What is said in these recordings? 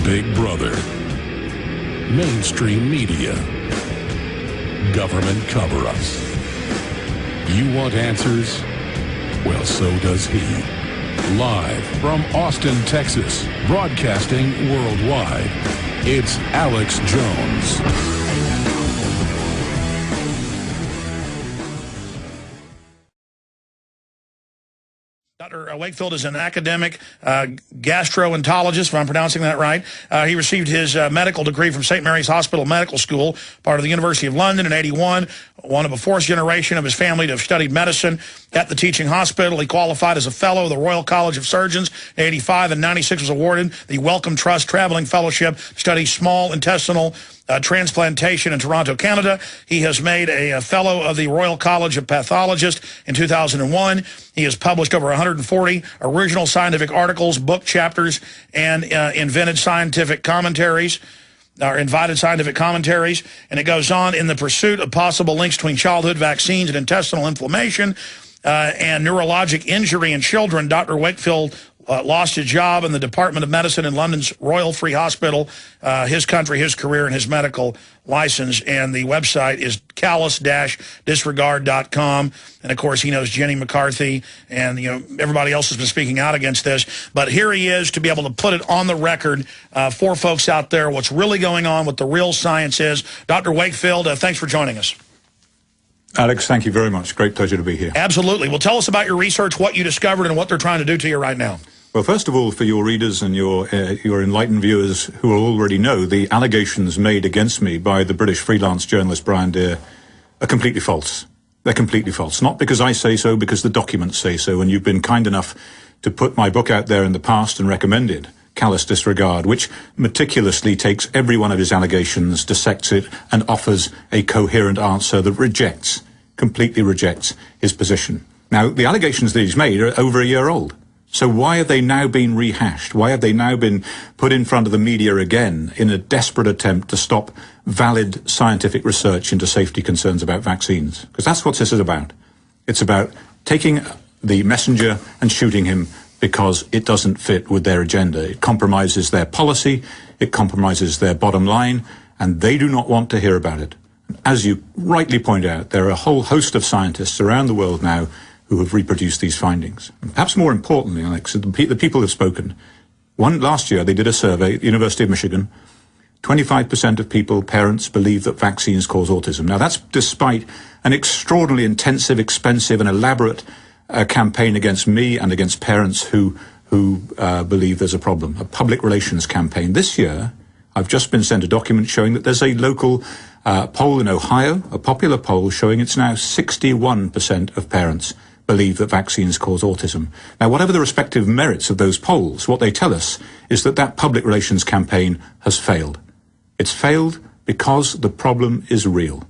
Big Brother, mainstream media, government cover-ups. You want answers? Well, so does he. Live from Austin, Texas, broadcasting worldwide, it's Alex Jones. Dr. Wakefield is an academic gastroenterologist, if I'm pronouncing that right. He received his medical degree from St. Mary's Hospital Medical School, part of the University of London in '81. One of the fourth generation of his family to have studied medicine at the teaching hospital. He qualified as a fellow of the Royal College of Surgeons in '85, and '96 was awarded the Wellcome Trust Traveling Fellowship to study small intestinal transplantation in Toronto, Canada. He has made a fellow of the Royal College of Pathologists in 2001. He has published over 140 original scientific articles, book chapters, and invited scientific commentaries. And it goes on in the pursuit of possible links between childhood vaccines and intestinal inflammation and neurologic injury in children. Dr. Wakefield lost his job in the Department of Medicine in London's Royal Free Hospital, his country, his career, and his medical license. And the website is callous-disregard.com. And, of course, he knows Jenny McCarthy and, everybody else has been speaking out against this. But here he is to be able to put it on the record for folks out there what's really going on, what the real science is. Dr. Wakefield, thanks for joining us. Alex, thank you very much. Great pleasure to be here. Absolutely. Well, tell us about your research, what you discovered, and what they're trying to do to you right now. Well, first of all, for your readers and your enlightened viewers who will already know, the allegations made against me by the British freelance journalist Brian Deer are completely false. They're completely false. Not because I say so, because the documents say so. And you've been kind enough to put my book out there in the past and recommended Callous Disregard, which meticulously takes every one of his allegations, dissects it, and offers a coherent answer that completely rejects his position. Now, the allegations that he's made are over a year old. So why have they now been rehashed? Why have they now been put in front of the media again in a desperate attempt to stop valid scientific research into safety concerns about vaccines? Because that's what this is about. It's about taking the messenger and shooting him because it doesn't fit with their agenda. It compromises their policy, it compromises their bottom line, and they do not want to hear about it. As you rightly point out, there are a whole host of scientists around the world now who have reproduced these findings. Perhaps more importantly, Alex, the people have spoken. Last year, they did a survey at the University of Michigan. 25% of people, parents, believe that vaccines cause autism. Now, that's despite an extraordinarily intensive, expensive, and elaborate campaign against me and against parents who believe there's a problem, a public relations campaign. This year, I've just been sent a document showing that there's a local poll in Ohio, a popular poll showing it's now 61% of parents believe that vaccines cause autism. Now, whatever the respective merits of those polls, what they tell us is that that public relations campaign has failed. It's failed because the problem is real.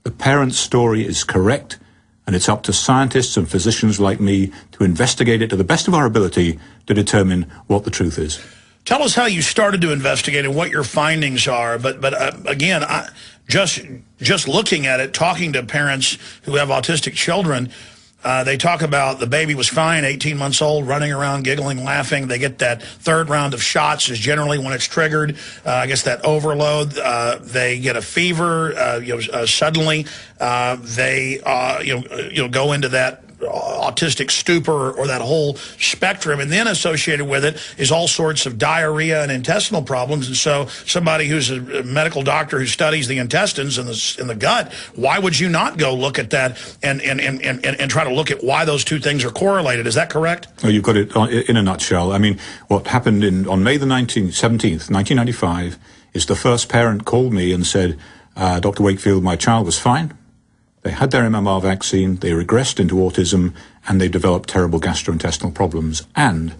The parent's story is correct, and it's up to scientists and physicians like me to investigate it to the best of our ability to determine what the truth is. Tell us how you started to investigate and what your findings are. But again, just looking at it, talking to parents who have autistic children, they talk about the baby was fine, 18 months old, running around, giggling, laughing. They get that third round of shots is generally when it's triggered. I guess that overload. They get a fever. Suddenly, they go into that autistic stupor or that whole spectrum, and then associated with it is all sorts of diarrhea and intestinal problems. And so somebody who's a medical doctor who studies the intestines and the gut, why would you not go look at that and try to look at why those two things are correlated? Is that correct? Well, you've got it in a nutshell. I mean, what happened on May the 17th, 1995, is the first parent called me and said, Dr. Wakefield, my child was fine. They had their MMR vaccine, they regressed into autism, and they developed terrible gastrointestinal problems. And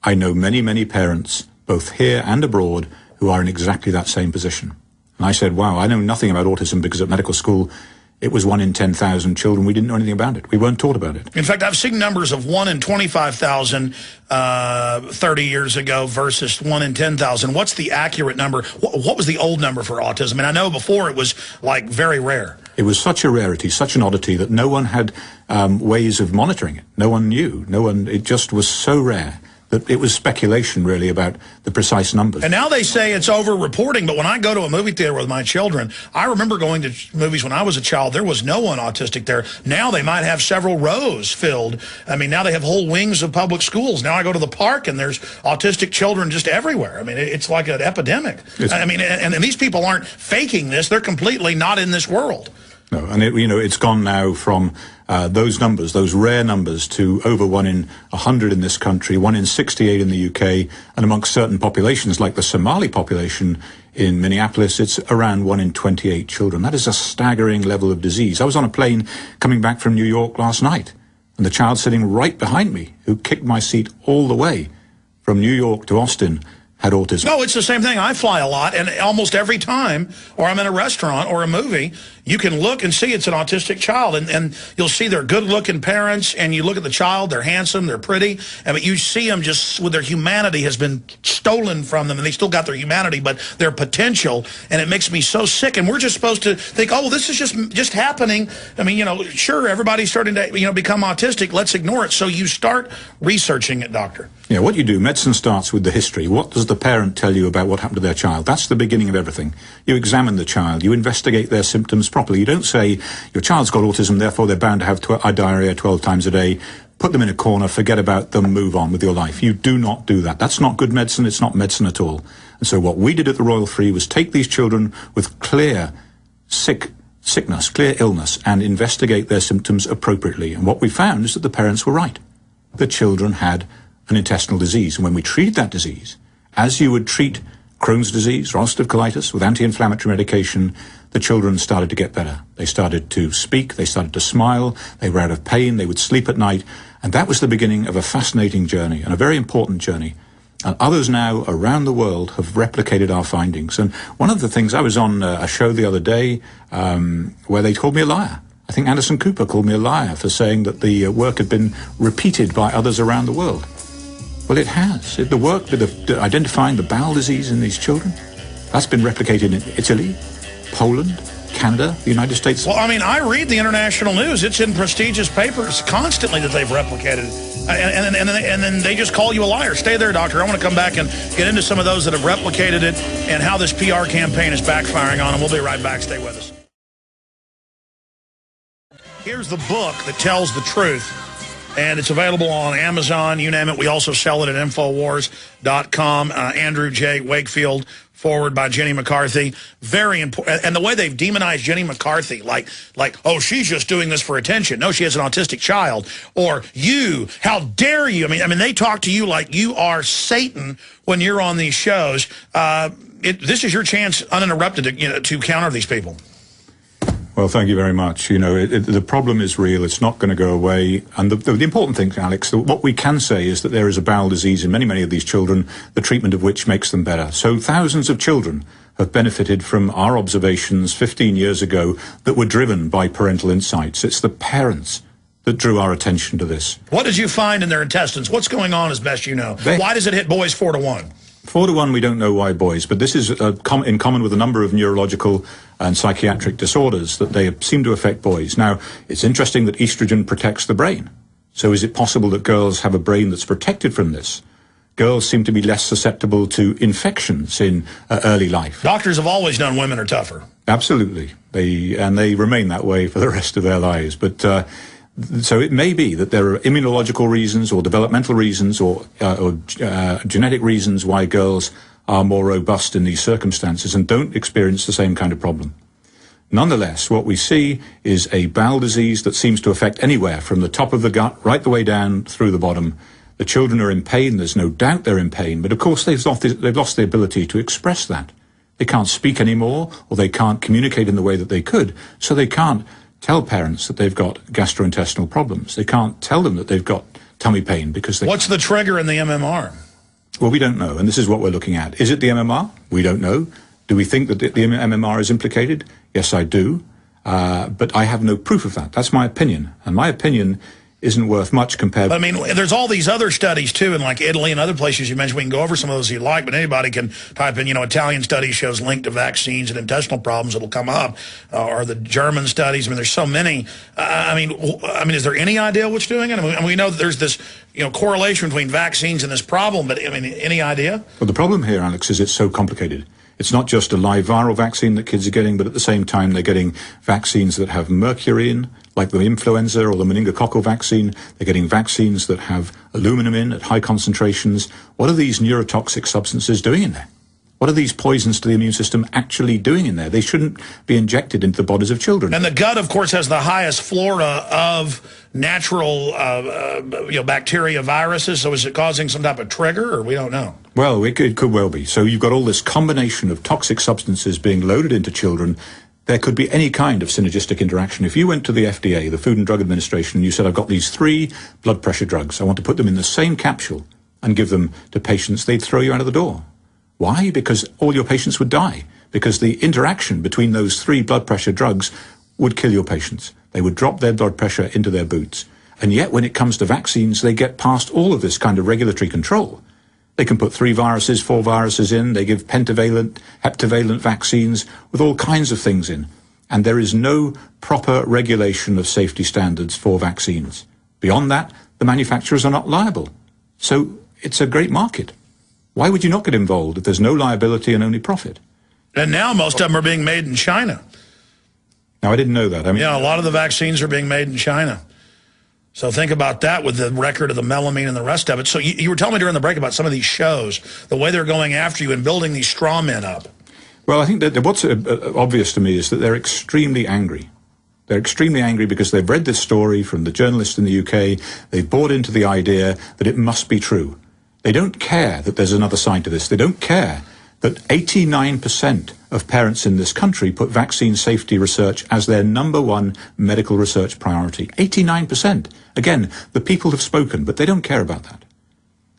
I know many, many parents, both here and abroad, who are in exactly that same position. And I said, wow, I know nothing about autism because at medical school, it was 1 in 10,000 children. We didn't know anything about it. We weren't taught about it. In fact, I've seen numbers of 1 in 25,000 30 years ago versus 1 in 10,000. What's the accurate number? What was the old number for autism? And I know before it was like very rare. It was such a rarity, such an oddity that no one had ways of monitoring it. No one knew. It just was so rare that it was speculation, really, about the precise numbers. And now they say it's over-reporting, but when I go to a movie theater with my children, I remember going to movies when I was a child, there was no one autistic there. Now they might have several rows filled. I mean, now they have whole wings of public schools. Now I go to the park, and there's autistic children just everywhere. I mean, it's like an epidemic. I mean, and these people aren't faking this. They're completely not in this world. No, and it's gone now from those numbers, those rare numbers, to over 1 in 100 in this country, 1 in 68 in the UK, and amongst certain populations, like the Somali population in Minneapolis, it's around 1 in 28 children. That is a staggering level of disease. I was on a plane coming back from New York last night, and the child sitting right behind me, who kicked my seat all the way from New York to Austin, had autism. No, it's the same thing. I fly a lot, and almost every time, or I'm in a restaurant or a movie, you can look and see it's an autistic child, and you'll see their good-looking parents, and you look at the child, they're handsome, they're pretty, but you see them just with their humanity has been stolen from them, and they still got their humanity, but their potential, and it makes me so sick, and we're just supposed to think, oh, this is just happening. I mean, sure, everybody's starting to, become autistic, let's ignore it. So you start researching it, doctor. Yeah, what you do, medicine starts with the history. What does the parent tell you about what happened to their child? That's the beginning of everything. You examine the child, you investigate their symptoms properly. You don't say, your child's got autism, therefore they're bound to have diarrhea 12 times a day, put them in a corner, forget about them, move on with your life. You do not do that. That's not good medicine. It's not medicine at all. And so what we did at the Royal Free was take these children with clear sickness, clear illness, and investigate their symptoms appropriately. And what we found is that the parents were right. The children had an intestinal disease. And when we treated that disease, as you would treat Crohn's disease or ulcerative colitis with anti-inflammatory medication, the children started to get better. They started to speak, they started to smile, they were out of pain, they would sleep at night. And that was the beginning of a fascinating journey and a very important journey. And others now around the world have replicated our findings. And one of the things, I was on a show the other day where they called me a liar. I think Anderson Cooper called me a liar for saying that the work had been repeated by others around the world. Well, it has. The work with identifying the bowel disease in these children, that's been replicated in Italy, Poland, Canada, the United States. Well, I mean, I read the international news. It's in prestigious papers constantly that they've replicated. And then they just call you a liar. Stay there, doctor. I want to come back and get into some of those that have replicated it and how this PR campaign is backfiring on them. We'll be right back. Stay with us. Here's the book that tells the truth. And it's available on Amazon, you name it. We also sell it at Infowars.com. Andrew J. Wakefield, forward by Jenny McCarthy. Very important. And the way they've demonized Jenny McCarthy, like, oh, she's just doing this for attention. No, she has an autistic child. Or you, how dare you? I mean, they talk to you like you are Satan when you're on these shows. This is your chance, uninterrupted, to counter these people. Well, thank you very much. The problem is real. It's not going to go away. And the important thing, Alex, what we can say is that there is a bowel disease in many of these children, the treatment of which makes them better. So thousands of children have benefited from our observations 15 years ago that were driven by parental insights. It's the parents that drew our attention to this. What did you find in their intestines? What's going on as best you know? Why does it hit boys 4 to 1? 4 to 1, we don't know why boys, but this is in common with a number of neurological and psychiatric disorders that they seem to affect boys. Now, it's interesting that estrogen protects the brain. So is it possible that girls have a brain that's protected from this? Girls seem to be less susceptible to infections in early life. Doctors have always known women are tougher. Absolutely. They remain that way for the rest of their lives. But so it may be that there are immunological reasons or developmental reasons or genetic reasons why girls are more robust in these circumstances and don't experience the same kind of problem. Nonetheless, what we see is a bowel disease that seems to affect anywhere from the top of the gut right the way down through the bottom. The children are in pain. There's no doubt they're in pain. But of course, they've lost the ability to express that. They can't speak anymore, or they can't communicate in the way that they could. So they can't tell parents that they've got gastrointestinal problems. They can't tell them that they've got tummy pain because they... What's the trigger in the MMR? Well, we don't know, and this is what we're looking at. Is it the MMR? We don't know. Do we think that the MMR is implicated? Yes, I do. But I have no proof of that. That's my opinion. And my opinion isn't worth much compared. But, I mean, there's all these other studies, too, in like Italy and other places you mentioned. We can go over some of those if you like, but anybody can type in, Italian study shows link to vaccines and intestinal problems. It'll come up. Or the German studies. I mean, there's so many. I mean, is there any idea what's doing it? I mean, we know that there's this, correlation between vaccines and this problem, but, I mean, any idea? Well, the problem here, Alex, is it's so complicated. It's not just a live viral vaccine that kids are getting, but at the same time they're getting vaccines that have mercury in, like the influenza or the meningococcal vaccine. They're getting vaccines that have aluminum in at high concentrations. What are these neurotoxic substances doing in there? What are these poisons to the immune system actually doing in there? They shouldn't be injected into the bodies of children. And the gut, of course, has the highest flora of natural bacteria, viruses. So is it causing some type of trigger, or we don't know? Well, it could well be. So you've got all this combination of toxic substances being loaded into children. There could be any kind of synergistic interaction. If you went to the FDA, the Food and Drug Administration, and you said, I've got these 3 blood pressure drugs, I want to put them in the same capsule and give them to patients, they'd throw you out of the door. Why? Because all your patients would die. Because the interaction between those 3 blood pressure drugs would kill your patients. They would drop their blood pressure into their boots. And yet, when it comes to vaccines, they get past all of this kind of regulatory control. They can put 3 viruses, 4 viruses in. They give pentavalent, heptavalent vaccines with all kinds of things in. And there is no proper regulation of safety standards for vaccines. Beyond that, the manufacturers are not liable. So it's a great market. Why would you not get involved if there's no liability and only profit? And now most of them are being made in China. Now, I didn't know that. I mean, yeah, a lot of the vaccines are being made in China. So think about that with the record of the melamine and the rest of it. So you were telling me during the break about some of these shows, the way they're going after you and building these straw men up. Well, I think that what's obvious to me is that they're extremely angry. They're extremely angry because they've read this story from the journalists in the UK. They've bought into the idea that it must be true. They don't care that there's another side to this. They don't care that 89% of parents in this country put vaccine safety research as their #1 medical research priority. 89%. Again, the people have spoken, but they don't care about that.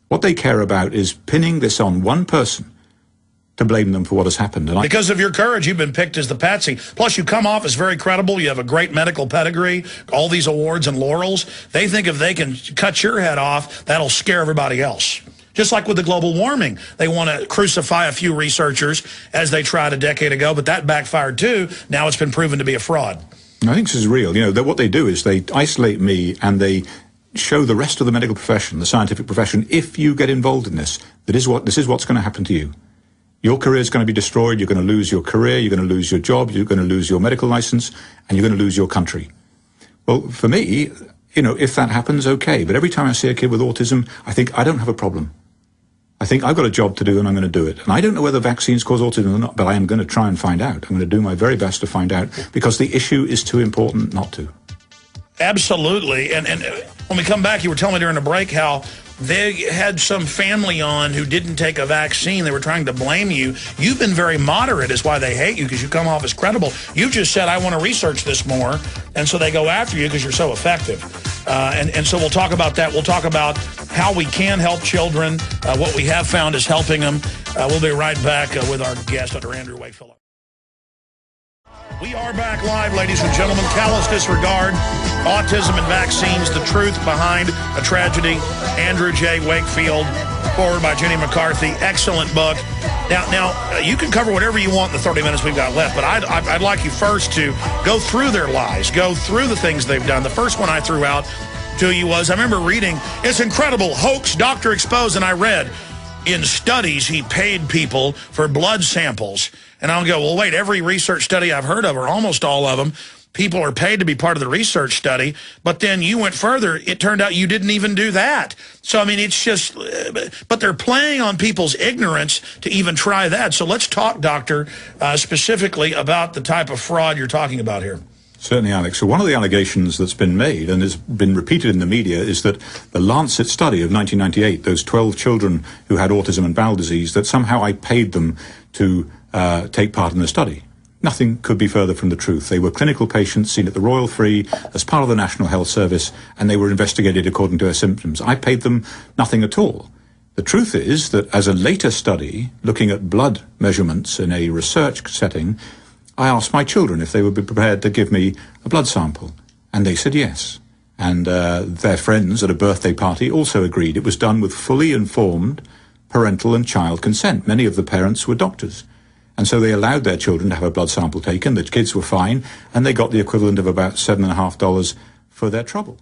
What they care about is pinning this on one person to blame them for what has happened. And because of your courage, you've been picked as the patsy. Plus, you come off as very credible. You have a great medical pedigree, all these awards and laurels. They think if they can cut your head off, that'll scare everybody else. Just like with the global warming, they want to crucify a few researchers as they tried a decade ago, but that backfired too. Now it's been proven to be a fraud. I think this is real. What they do is they isolate me and they show the rest of the medical profession, the scientific profession, if you get involved in this, this is what's going to happen to you. Your career is going to be destroyed. You're going to lose your career. You're going to lose your job. You're going to lose your medical license, and you're going to lose your country. Well, for me, if that happens, okay. But every time I see a kid with autism, I think I don't have a problem. I think I've got a job to do and I'm going to do it. And I don't know whether vaccines cause autism or not, but I am going to try and find out. I'm going to do my very best to find out because the issue is too important not to. Absolutely. And when we come back, you were telling me during the break how they had some family on who didn't take a vaccine. They were trying to blame you. You've been very moderate is why they hate you, because you come off as credible. You just said, I want to research this more. And so they go after you because you're so effective. And so we'll talk about that. We'll talk about how we can help children, what we have found is helping them. We'll be right back with our guest, Dr. Andrew Wakefield. We are back live, ladies and gentlemen. Callous disregard, autism and vaccines, the truth behind a tragedy. Andrew J. Wakefield, forward by Jenny McCarthy. Excellent book. Now, you can cover whatever you want in the 30 minutes we've got left, but I'd like you first to go through their lies, go through the things they've done. The first one I threw out to you was, I remember reading, it's incredible, hoax, doctor exposed, and I read, in studies, he paid people for blood samples. And I'll go, well, wait, every research study I've heard of, or almost all of them, people are paid to be part of the research study. But then you went further. It turned out you didn't even do that. So, I mean, it's just, but they're playing on people's ignorance to even try that. So let's talk, Doctor, specifically about the type of fraud you're talking about here. Certainly, Alex. So one of the allegations that's been made and has been repeated in the media is that the Lancet study of 1998, those 12 children who had autism and bowel disease, that somehow I paid them to take part in the study. Nothing could be further from the truth. They were clinical patients seen at the Royal Free as part of the National Health Service, and they were investigated according to their symptoms. I paid them nothing at all. The truth is that as a later study, looking at blood measurements in a research setting, I asked my children if they would be prepared to give me a blood sample, and they said yes. And their friends at a birthday party also agreed. It was done with fully informed parental and child consent. Many of the parents were doctors. And so they allowed their children to have a blood sample taken. The kids were fine, and they got the equivalent of about $7.50 for their trouble.